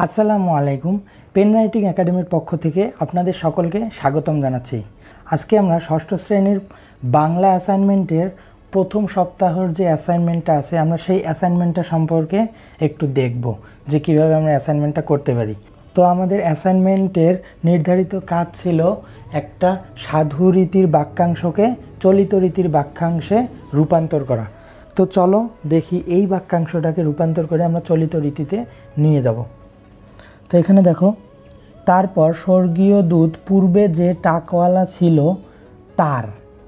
আসসালামু আলাইকুম। Pen writing একাডেমির পক্ষ থেকে আপনাদের সকলকে স্বাগতম জানাচ্ছি। আজকে আমরা ষষ্ঠ শ্রেণীর বাংলা অ্যাসাইনমেন্টের প্রথম সপ্তাহের যে অ্যাসাইনমেন্টটা আছে আমরা সেই অ্যাসাইনমেন্টটা সম্পর্কে একটু দেখব যে কিভাবে আমরা অ্যাসাইনমেন্টটা করতে পারি। তো আমাদের অ্যাসাইনমেন্টের নির্ধারিত কাজ ছিল একটা সাধু রীতির বাক্যাংশকে চলিত রীতির বাক্যাংশে রূপান্তর করা। তো চলো দেখি এই বাক্যাংশটাকে রূপান্তর করে আমরা চলিত রীতিতে নিয়ে যাব। তো এখানে দেখো, তারপর স্বর্গীয় দূত পূর্বে যে টাকওয়ালা ছিল তার,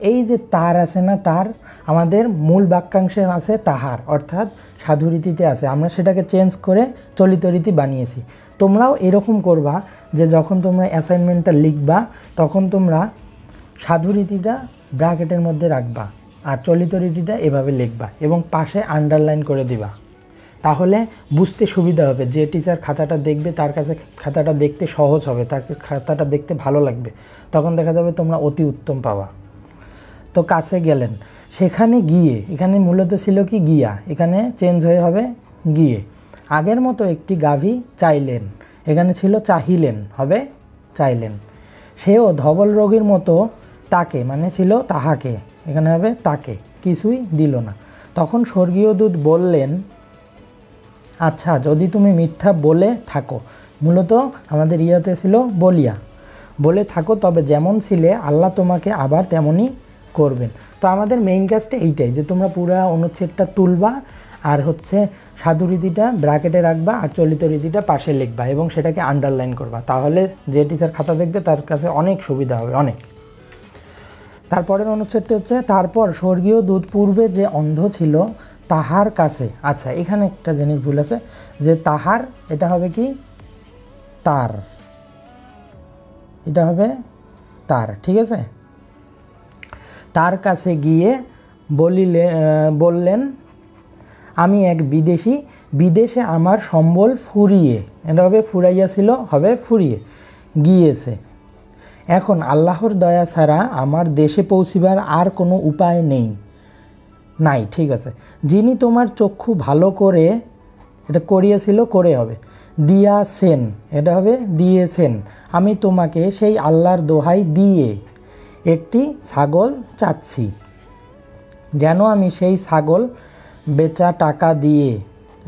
এই যে তার আছে না, তার আমাদের মূল বাক্যাংশে আছে তাহার, অর্থাৎ সাধু রীতিতে আছে, আমরা সেটাকে চেঞ্জ করে চলিত রীতি বানিয়েছি। তোমরাও এরকম করবা যে যখন তোমরা অ্যাসাইনমেন্টটা লিখবা তখন তোমরা সাধু রীতিটা ব্র্যাকেটের মধ্যে রাখবা আর চলিত রীতিটা এভাবে লিখবা এবং পাশে আন্ডারলাইন করে দিবা। তাহলে বুঝতে সুবিধা হবে, যে টিচার খাতাটা দেখবে তার কাছে খাতাটা দেখতে সহজ হবে, তার খাতাটা দেখতে ভালো লাগবে, তখন দেখা যাবে তোমরা অতি উত্তম পাবা। তো কাছে গেলেন, সেখানে গিয়ে, এখানে মূলত ছিল কি গিয়া, এখানে চেঞ্জ হয়ে হবে গিয়ে। আগের মতো একটি গাভী চাইলেন, এখানে ছিল চাহিলেন, হবে চাইলেন। সেও ধবল রোগীর মতো তাকে, মানে ছিল তাহাকে, এখানে হবে তাকে, কিছুই দিল না। তখন স্বর্গীয় দূত বললেন, আচ্ছা যদি তুমি মিথ্যা বলে থাকো, মূলত আমাদের ইয়াতে ছিল বলিয়া, বলে থাকো তবে যেমন ছিলে আল্লাহ তোমাকে আবার তেমনই করবেন। তো আমাদের মেইন কাজটা এইটাই, যে তোমরা পুরো অনুচ্ছেদটা তুলবা আর সাধু রীতিটা ব্র্যাকেটে রাখবা আর চলিত রীতিটা পাশে লিখবা এবং সেটাকে আন্ডারলাইন করবা। তাহলে যে টিচার খাতা দেখবে তার কাছে অনেক সুবিধা হবে, অনেক। তারপরের অনুচ্ছেদটি তারপর স্বর্গীয় দূত পূর্বে যে অন্ধ ছিল তাহার কাছে। আচ্ছা, এখানে একটা জিনিস ভুল আছে, যে তাহার এটা হবে কি তার, এটা হবে তার, ঠিক আছে। তার কাছে গিয়ে বললেন, আমি এক বিদেশি, বিদেশে আমার সম্বল ফুরিয়ে, এটা হবে ফুরাইয়া ছিল, হবে ফুরিয়ে গিয়েছে। এখন আল্লাহর দয়া ছাড়া আমার দেশে পৌঁছিবার আর কোনো উপায় নাই, ঠিক আছে। যিনি তোমার চক্ষু ভালো করে, এটা করিয়েছিল, করে হবে দিয়াছেন, এটা হবে দিয়েছেন। আমি তোমাকে সেই আল্লাহর দোহাই দিয়ে একটি ছাগল চাচ্ছি, যেন আমি সেই ছাগল বেচা টাকা দিয়ে,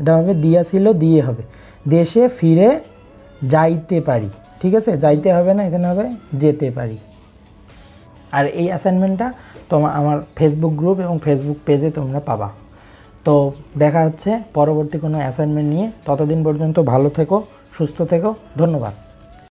এটা হবে দিয়াছিল, দিয়ে হবে দেশে ফিরে যাইতে পারি, ঠিক আছে। যাইতে হবে না, এখানে হবে যেতে পারি। আর এই অ্যাসাইনমেন্টটা আমার ফেসবুক গ্রুপ এবং ফেসবুক পেজে তোমরা পাবা। তো দেখা হচ্ছে পরবর্তী কোনো অ্যাসাইনমেন্ট নিয়ে। ততদিন পর্যন্ত ভালো থেকো, সুস্থ থেকো, ধন্যবাদ।